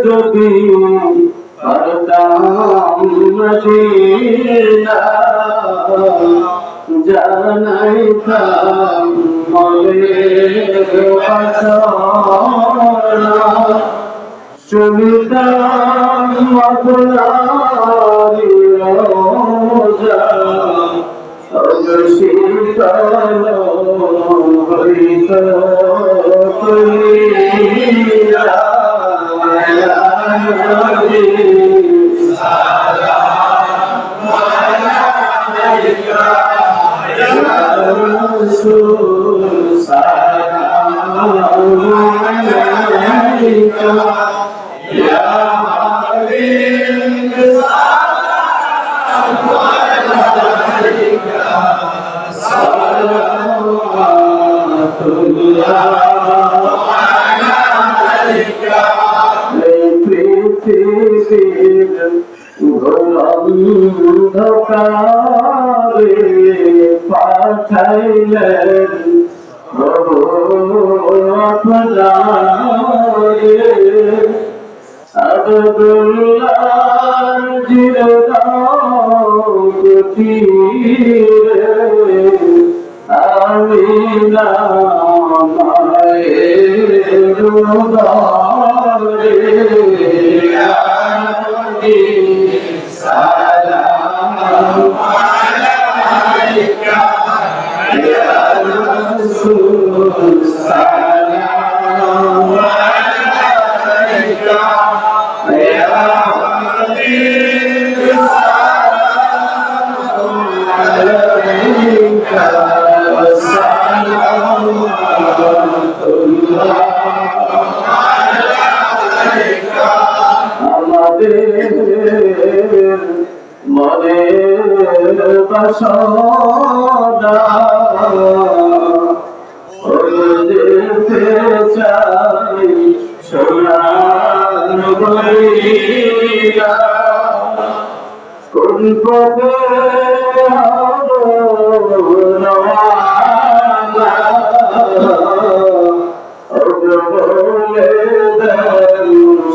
যদি পারতাম মদিনা জানাইতাম মনের বাসনা শুনিতাম আপনার রোজা অবশীতল হইত কলিরা অন্ধকারে পাঠাইলেন আপনারে আব্দুল্লাহ জিরদারে আমিনা মায়ের উদরে মনের বাসনা যেতে চাই সোনার মদিনা কোন পথে রওনা বলে দেন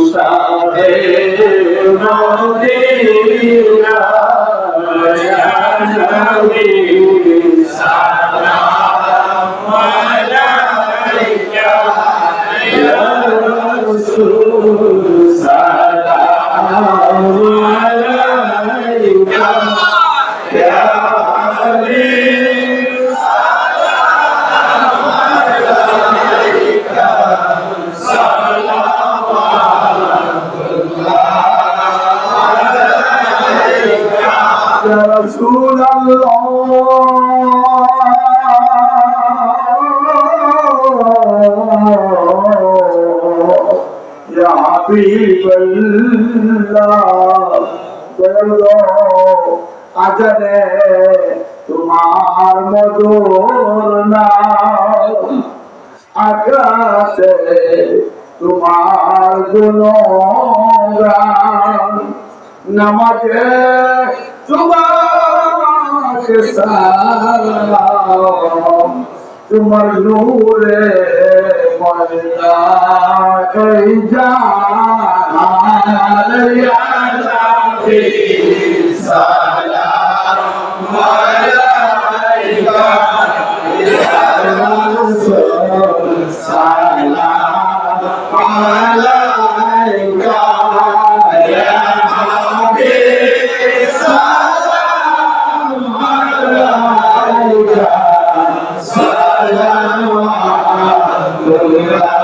সাহে মদিনা ইয়া নবী সালাম আলাইকা ইয়া রাসূল সালাম আলাইকা ইয়া হাবিব সালাম আলাইকা يا رسول الله يا حبيب الله বলো আজানে তোমার মধুর নাম আকাশে তোমার গুণগান নামাজে তোমাকে সালাম তোমার নূরে ময়দান এই জান ইয়া নবী সালাম আলাইকা ইয়া রাসূল সালাম আলাইকা ইয়া হাবিব সালাম আলাইকা সালাম আলাইকা ইয়া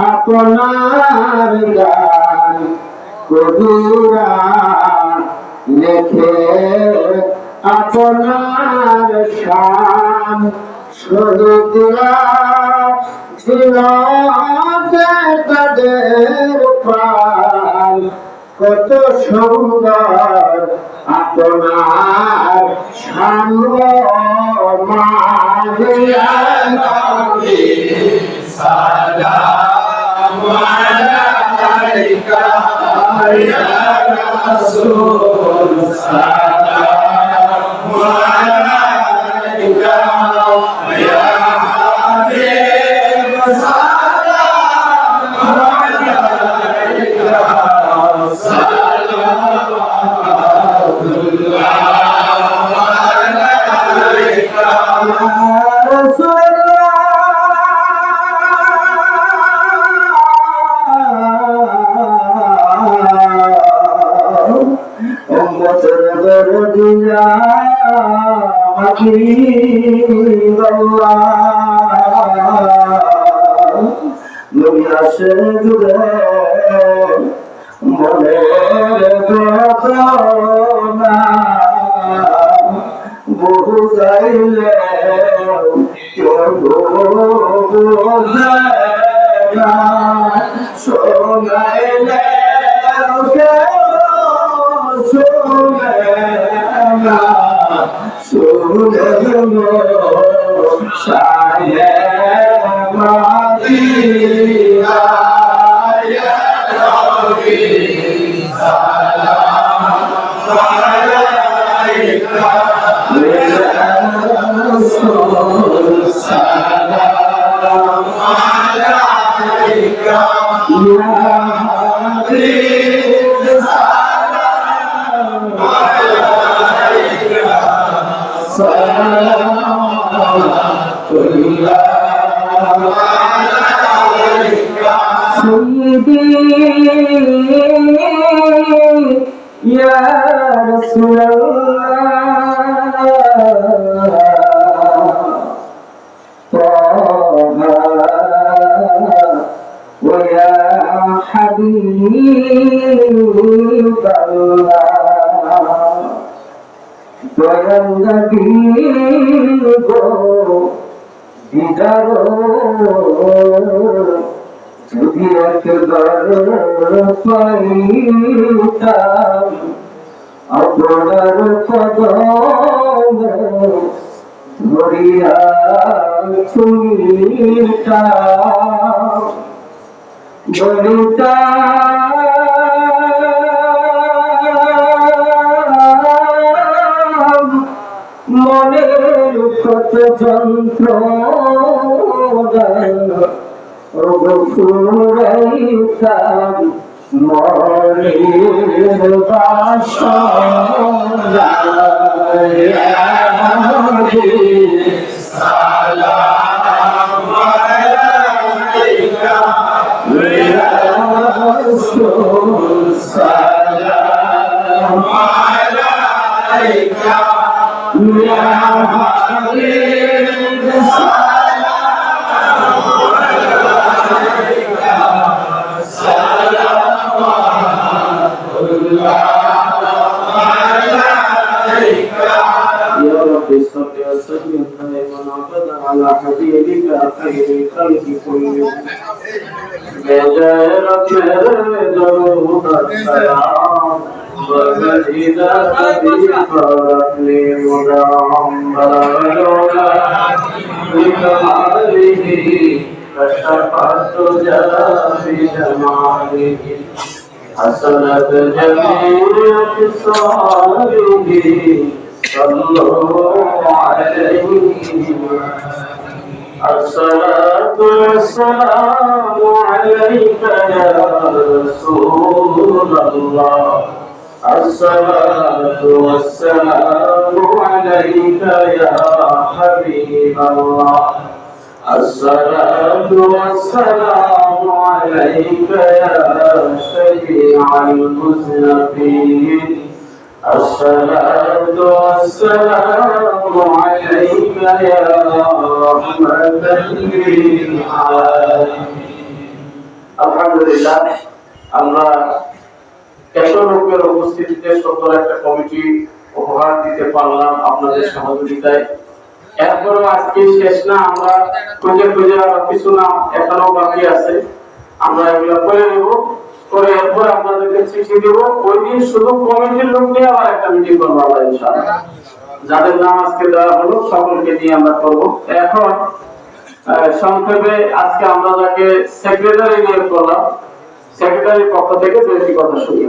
আপনার গান কবিরা লেখে আপনার শান শহীদরা ছিল তাদের প্রাণ কত সুন্দর আপনার সাঙ্গ মারিয়া নবী সালাম আলাইকা ইয়া রাসূল সালাম আলাইকা ইয়া হাবিব সালাম আলাইকা বহু যাইলে শোনাইলে শুনে শায়ে মাদিনা ইয়া নবী সালাম আলাইকা ইয়া রাসূল সালাম আলাইকা ইয়া হাবিব সালাম আলাইকা سيدي يا رسول الله طه ويا حبيب الله দয়ালগি গো দিদার যদি একবার পাইতাম আপনার কদম ধরিয়া চুমিতাম বলিতাম মনের কত যন্ত্রণা ফুরাইতাম মনের বাসনা সালাম আলাইকা ইয়া রাসূল সালাম আলাইকা ইয়া হাবিব সালাম আলাইকা يا رب صل وسلم دائما ابدا على حبيبك خير الخلق كلهم بجاه درود السلام وإذا حبيب ربي مدام بكماله كشف الدجى بجماله حسنت جميع خصاله صلوا عليه الصلاة والسلام عليك يا رسول الله الصلاة والسلام عليك يا حبيب الله الصلاة والسلام عليك يا شفيع المذنبين الصلاة والسلام عليك يا رحمة للعالمين الحمد لله আমরা এত লোকের উপস্থিতিতে সুন্দর একটা কমিটি উপহার দিতে পারলাম আপনাদের সহযোগিতায়। এরপরও আজকে শেষ না, আমরা খুঁজে খুঁজে কিছু নাম এখনো বাকি আছে, আমরা এগুলো করে নেব, করে এরপর আপনাদেরকে চিঠি দেব। ওই দিন শুধু কমিটির লোক নিয়ে আবার একটা মিটিং করবো আমরা ইনশাআল্লাহ। যাদের নাম আজকে দেওয়া হলো সকলকে নিয়ে আমরা করব। এখন সংক্ষেপে আজকে আমরা যাকে সেক্রেটারি নিয়োগ করলাম, সেক্রেটারির পক্ষ থেকে দুটি কথা শুনি।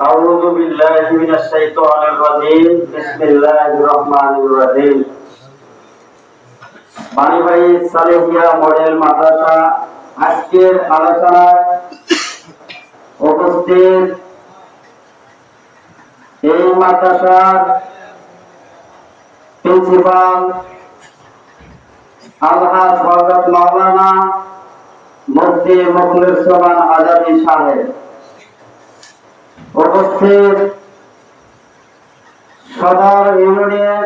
أعوذ بالله من الشيطان الرجيم بسم الله الرحمن الرحيم বাণীবাড়ি সালেহিয়া মডেল মাদ্রাসা আজকের আলোচনায় উপস্থিত এই মাদ্রাসার প্রিন্সিপাল আলহাজ হযরত মাওলানা মুফতি মুখলিসুর আজাদী সাহেব, উপস্থিত সদর ইউনিয়নের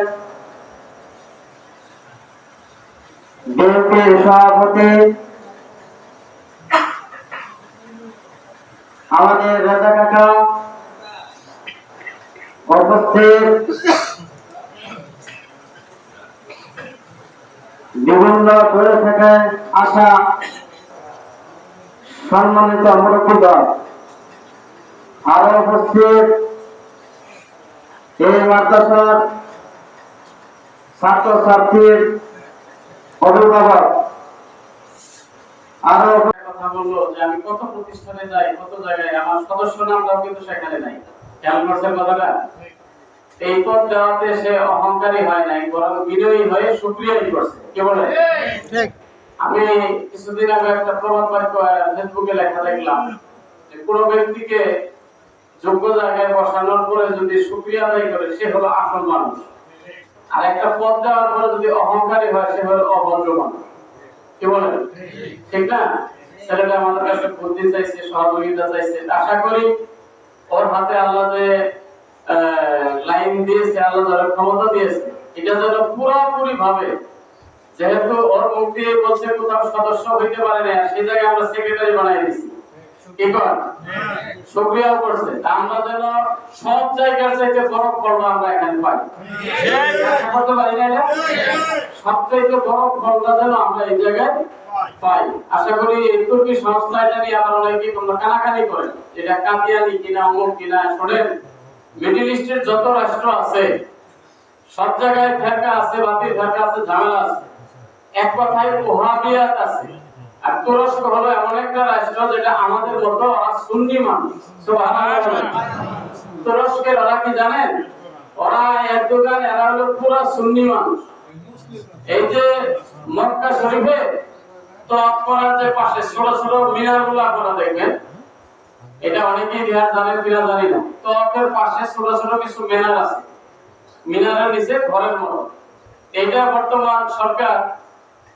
বিএনপির সভাপতি আমাদের রাজা কাকা, উপস্থিত বিভিন্ন দূরে থেকে আসা সম্মানিত মুরব্বীগণ, আরো উপস্থিত এই মাদ্রাসার ছাত্র ছাত্রীর অভিভাবক, আরো কথা বললো যে আমি কত প্রতিষ্ঠানে যাই, কত জায়গায়, আমার সদস্য নামটাও কিন্তু সেখানে নাই। খেয়াল করছেন কথাটা? এই পদ দেওয়াতে সে অহংকারী হয় নাই, বরং বিনয়ী হয়ে শুকরিয়াই করছে। কি বলে? আমি কিছুদিন আগে একটা প্রবাদ বাক্য ফেসবুকে লেখা দেখলাম যে কোনো ব্যক্তিকে যোগ্য জায়গায় বসানোর পরে যদি শুকরিয়া আদায় করে সে হলো আসল মানুষ, আর একটা পদ দেওয়ার পরে যদি অহংকারী হয় সে হলো অভদ্র মানুষ। কি বলেন? ঠিক না? ছেলেটা আমাদের কাছে বুদ্ধি চাইছে, সহযোগিতা চাইছে, আশা করি ওর হাতে আল্লাহ যে লাইন দিয়েছে, আল্লাহ যারা ক্ষমতা দিয়েছে, এটা যেন পুরোপুরি ভাবে, যেহেতু ওর মুখ দিয়ে বলছে কোথাও সদস্য হইতে পারে না, সেই জায়গায় আমরা সেক্রেটারি বানাই দিয়েছি। কি কর? শুকরিয়াও করছে, আমরা যেন সব জায়গার চাইতে বড় ফলটা আমরা এখানে পাই। আশা করতে পারি না, সবচাইতে বড় ফলটা যেন আমরা এই জায়গায় পাই। আশা করি এই তুর্কি সংস্থা এটা নিয়ে আবার অনেকে তোমরা কানাকানি করেন, এটা কাদিয়ানি কিনা অমুক কিনা। শোনেন, মিডল ইস্টের যত রাষ্ট্র আছে সব জায়গায় ফেরকা আছে, বাতিল ফেরকা আছে, ঝামেলা আছে। এক কথায় ওহাবিয়াত আছে। আর তুরস্ক হলো এমন একটা রাষ্ট্র যেটা আমাদের মতো ওরা সুন্নি মানুষ। সুবহানাল্লাহ। তুরস্কের ওরা কি জানেন? ওরা এরদোগান এরা হলো পুরো সুন্নি মানুষ। এই যে মক্কা শরীফে তওয়াফ করার যে পাশে ছোট ছোট মিনারগুলো আপনারা দেখবেন, এটা অনেকেই ইতিহাস জানেন কিনা জানি না। তওয়াফের পাশে ছোট ছোট কিছু মিনার আছে, মিনারের নিচে ঘরের মতো। এটা বর্তমান সরকার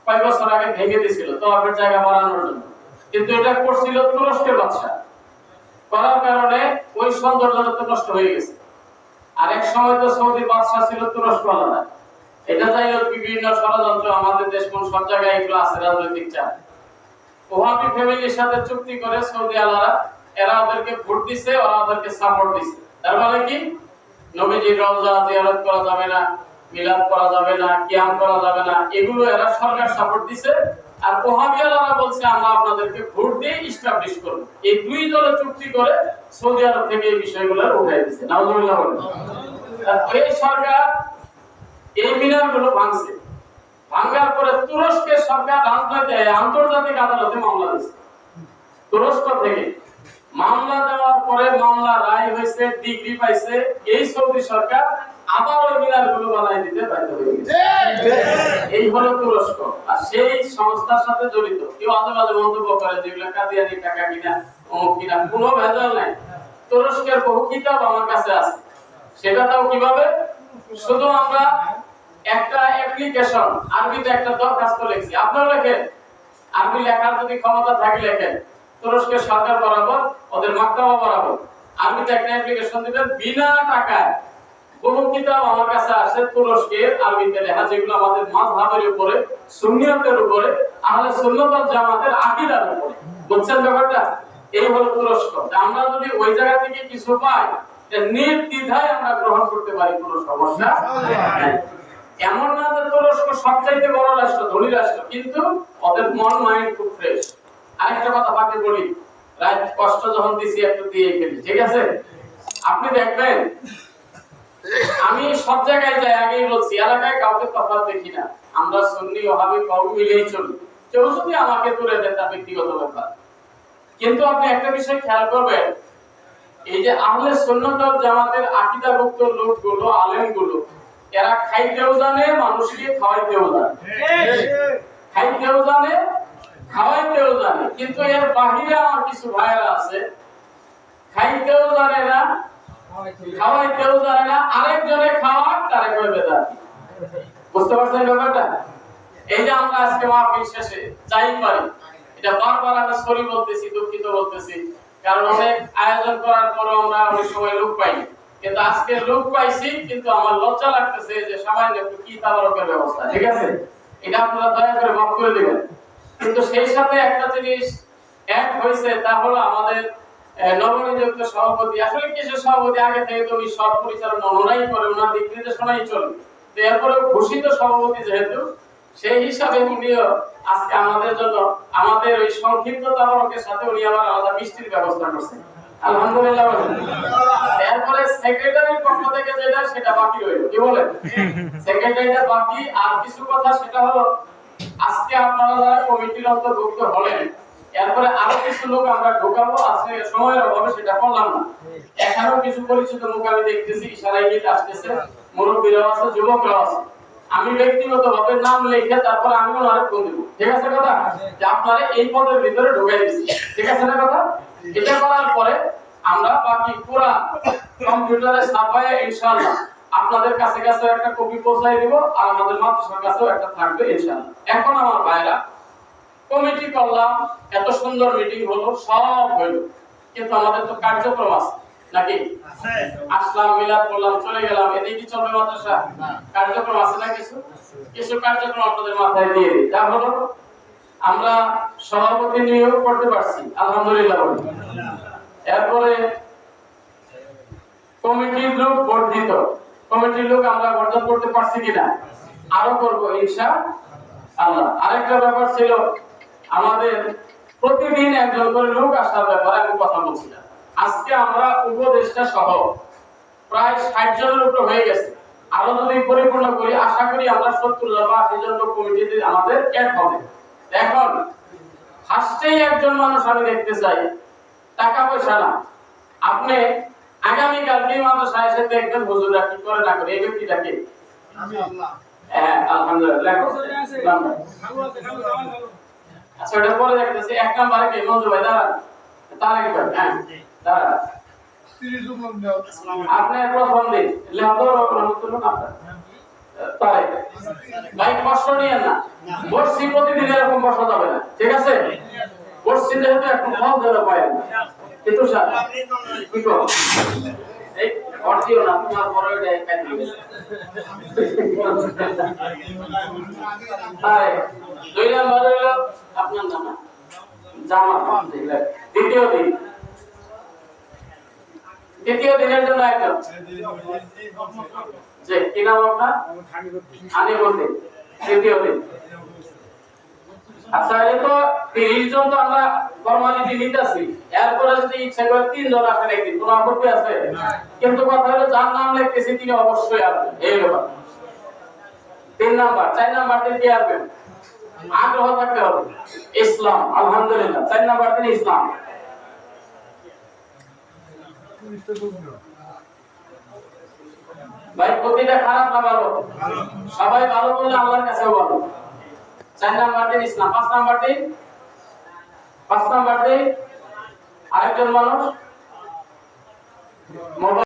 কয়েক বছর আগে ভেঙে দিয়েছিল তওয়াফের জায়গা বাড়ানোর জন্য, কিন্তু এটা করছিল তুরস্কের বাদশা। করার কারণে ওই সৌন্দর্যটা তো নষ্ট হয়ে গেছে। আর এক সময় তো সৌদি বাদশা ছিল তুরস্ক আলাদা। এটা যাই হোক, বিভিন্ন ষড়যন্ত্র আমাদের দেশ কোন সব জায়গায় এগুলো আছে, রাজনৈতিক চাপ। ওহাবি ফ্যামিলির সাথে চুক্তি করে সৌদি আলাদা, এরা ওদেরকে ভোট দিছে, ওরা ওদেরকে সাপোর্ট দিছে। তার মানে কি, নবীজির রওজা জিয়ারত করা যাবে না, মিলাদ করা যাবে না, কিয়াম করা যাবে না, এগুলো এরা সরকার সাপোর্ট দিছে। আর ওহাবিয়ারা বলছে আমরা আপনাদেরকে ভোট দিয়ে এস্টাবলিশ করব। এই দুই দলে চুক্তি করে সৌদি আরব থেকে এই বিষয়গুলো উঠাই দিয়েছে। নাউজুবিল্লাহ বলেন। এই সরকার এই মিনারগুলো ভাঙছে, ভাঙার পরে তুরস্কের সরকার আন্তর্জাতিক আদালতে মামলা দিয়েছে। তুরস্ক থেকে মামলা দেওয়ার পরে মামলা রায় হয়েছে, ডিগ্রি পাইছে, এই সৌদি সরকার আবার ওই মিনারগুলো বানাই দিতে বাধ্য হয়ে গেছে। এই হলো তুরস্ক। আর সেই সংস্থার সাথে জড়িত কেউ আজে বাজে মন্তব্য করে যেগুলো কাদিয়ানি টাকা কিনা অমুক কিনা, কোনো ভেজাল নাই। তুরস্কের বহু কিতাব আমার কাছে আছে, সেটা তাও কিভাবে, শুধু আমরা একটা অ্যাপ্লিকেশন আরবিতে একটা দরখাস্ত লিখছি, আপনারা লেখেন, আরবি লেখার যদি ক্ষমতা থাকে লেখেন, তুরস্কের সরকার বরাবর ওদের মাক্তাবা বরাবর আরবিতে একটা অ্যাপ্লিকেশন দিবেন বিনা টাকায়। বহু কিতাব আমার কাছে আছে তুরস্কের আরবিতে লেখা, যেগুলো আমাদের মাযহাবের উপরে, সুন্নিয়তের উপরে, আহলে সুন্নাত ওয়াল জামাতের আকীদার উপরে। বুঝছেন ব্যাপারটা? এই হলো তুরস্ক। আমরা যদি ওই জায়গা থেকে কিছু পাই, নির্দ্বিধায় আমরা গ্রহণ করতে পারি, কোনো সমস্যা নাই। এমন না যে তুরস্ক সবচাইতে বড় রাষ্ট্র, ধনী রাষ্ট্র, কিন্তু ওদের মন মাইন্ড খুব ফ্রেশ। আরেকটা কথা বাকি বলি, রাত কষ্ট যখন দিছি একটু দিয়ে গেলি, ঠিক আছে? আপনি দেখবেন আমি সব জায়গায় যাই, আগেই বলছি, এলাকায় কাউকে তফাৎ দেখি না। আমরা সুন্নি ওয়াহাবি কওম মিলেই চলি। কেউ যদি আমাকে তুলে দেন তা ব্যক্তিগত ব্যাপার। কিন্তু আপনি একটা বিষয় খেয়াল করবেন, এই যে আহলে সুন্নাত ওয়াল জামাতের আকীদাভুক্ত লোকগুলো, আলেমগুলো, এরা খাইতেও জানে, মানুষকে খাওয়াইতেও জানে। খাইতেও জানে, খাওয়াইতেও জানে। কিন্তু এর বাহিরে আমার কিছু ভাইরা আছে, খাইতেও জানে না, খাওয়াইতেও জানে না, আরেকজনে খাওয়ার তারে কয় বেদাতি। বুঝতে পারছেন ব্যাপারটা? এই যে আমরা আজকে মাহফিল শেষে যাই পারি, এটা বারবার আমি সরি বলতেছি, দুঃখিত বলতেছি, কারণ অনেক আয়োজন করার পরও আমরা অনেক সময় লোক পাই, কিন্তু আজকে লোক পাইছি, কিন্তু আমার লজ্জা লাগতেছে যে সামান্য একটু কি তাবারকের ব্যবস্থা, ঠিক আছে? এটা আপনারা দয়া করে মাফ করে দিবেন। কিন্তু সেই সাথে একটা জিনিস এক হয়েছে, তা হলো আমাদের নবনিযুক্ত সভাপতি, আসলে কিসের সভাপতি, আগে থেকে তো উনি সব পরিচালনা ওনারাই করে, ওনার দিক নির্দেশনাই চলে। তো এরপরেও ঘোষিত সভাপতি যেহেতু, সেই হিসাবে উনিও আজকে আমাদের জন্য, আমাদের ওই সংক্ষিপ্ত তাবারকের সাথে উনি আবার আলাদা মিষ্টির ব্যবস্থা করছেন। আলহামদুলিল্লাহ। এরপরে সেক্রেটারির পক্ষ থেকে যেটা, সেটা বাকি রইল। কি বলেন? সেক্রেটারিটা বাকি। আর কিছু কথা, সেটা হলো আজকে আপনারা যারা কমিটির অন্তর্ভুক্ত হলেন, এরপরে আরো কিছু লোক আমরা ঢোকাবো। আজকে সময়ের অভাবে সেটা করলাম না। এখানেও কিছু পরিচিত মুখ আমি দেখতেছি, ইশারায় গীত আসতেছে, মুরব্বীরাও আছে, যুবকরাও আছে। আমি ব্যক্তিগতভাবে নাম লিখে তারপর আমি ওনারে ফোন দিব, ঠিক আছে কথা? যে আপনারা এই পদের ভিতরে ঢুকাই দিচ্ছি, ঠিক আছে না কথা? এটা করার পরে আমরা বাকি পুরা কম্পিউটারে ছাপায় ইনশাআল্লাহ আপনাদের কাছে কাছে একটা কপি পৌঁছাই দিব, আর আমাদের মাদ্রাসার কাছেও একটা থাকবে ইনশাআল্লাহ। এখন আমার ভাইরা, কমিটি করলাম, এত সুন্দর মিটিং হলো, সব হলো, কিন্তু আমাদের তো কার্যক্রম আছে নাকি? আসলাম, মিলাদ করলাম, চলে গেলাম, এদিকে কি চলবে মাদ্রাসা? কার্যক্রম আছে না? কিছু কিছু কার্যক্রম আপনাদের মাথায় দিয়ে দিই। যা হলো, আমরা সভাপতি নিয়োগ করতে পারছি, আলহামদুলিল্লাহ। এরপরে কমিটির লোক বর্ধিত, কমিটির লোক আমরা বর্ধন করতে পারছি কিনা, আরো করবো ইনশাআল্লাহ। আরেকটা ব্যাপার ছিল, আমাদের প্রতিদিন একজন করে লোক আসার ব্যাপারে আমি কথা বলছিলাম। আজকে আমরা উপদেষ্টা সহ প্রায় 60 জনের উপর হয়ে গেছে। আরো যদি পরিপূর্ণ করি, আশা করি আমরা 70 জন বা 80 জন লোক কমিটিতে আমাদের অ্যাড হবে। এখন ফার্স্টেই একজন মানুষ আমি দেখতে চাই, টাকা পয়সা না, আপনি আগামী কালকে মাদ্রাসায় এসে দেখবেন হুজুররা কি করে না করে। এই ব্যক্তিটাকে হ্যাঁ, আলহামদুলিল্লাহ। আচ্ছা, ওটা পরে দেখতেছি। এক নাম্বারে কে? মঞ্জু ভাই, দাঁড়ান। তারেক ভাই, হ্যাঁ দাঁড়ান। আপনি প্রথম দিন লেখর রহমতুল্লাহ আপনার তারেক ভাই, কষ্ট নিয়েন না। বসছি প্রতিদিন এরকম বসা যাবে না, ঠিক আছে? বসছি যেহেতু একটু ফল ধরে পায়েন, কিন্তু স্যার কি করব, এই অর্থিও না তোমার পরে দেখাই দিবে। তাই 2 নাম্বার হলো আপনার নাম জামা। দ্বিতীয় দিনের জন্য একজন, যে কি নাম আপনার? আনিবুদ্দিন। তৃতীয় দিন আচ্ছা এই তো 30 জন তো আমরা ফর্মালিটি নিতেছি, এরপরে যদি ইচ্ছা করে 3 জন আসেন একদিন, কোনো আপত্তি আছে? কিন্তু কথা হলো যার নাম লিখতেছি তিনি অবশ্যই আসবেন, এই ব্যাপার। 3 নাম্বার 4 নাম্বার দিন কি আসবেন? আগ্রহ থাকতে হবে। ইসলাম, আলহামদুলিল্লাহ 4 নাম্বার দিন ইসলাম। ভাই প্রতিটা খারাপ না ভালো? সবাই ভালো বললে আল্লাহর কাছেও ভালো। 4 নাম্বার দিন ইসলাম। 5 নাম্বার দিন, 5 নাম্বার দিন আরেকজন মানুষ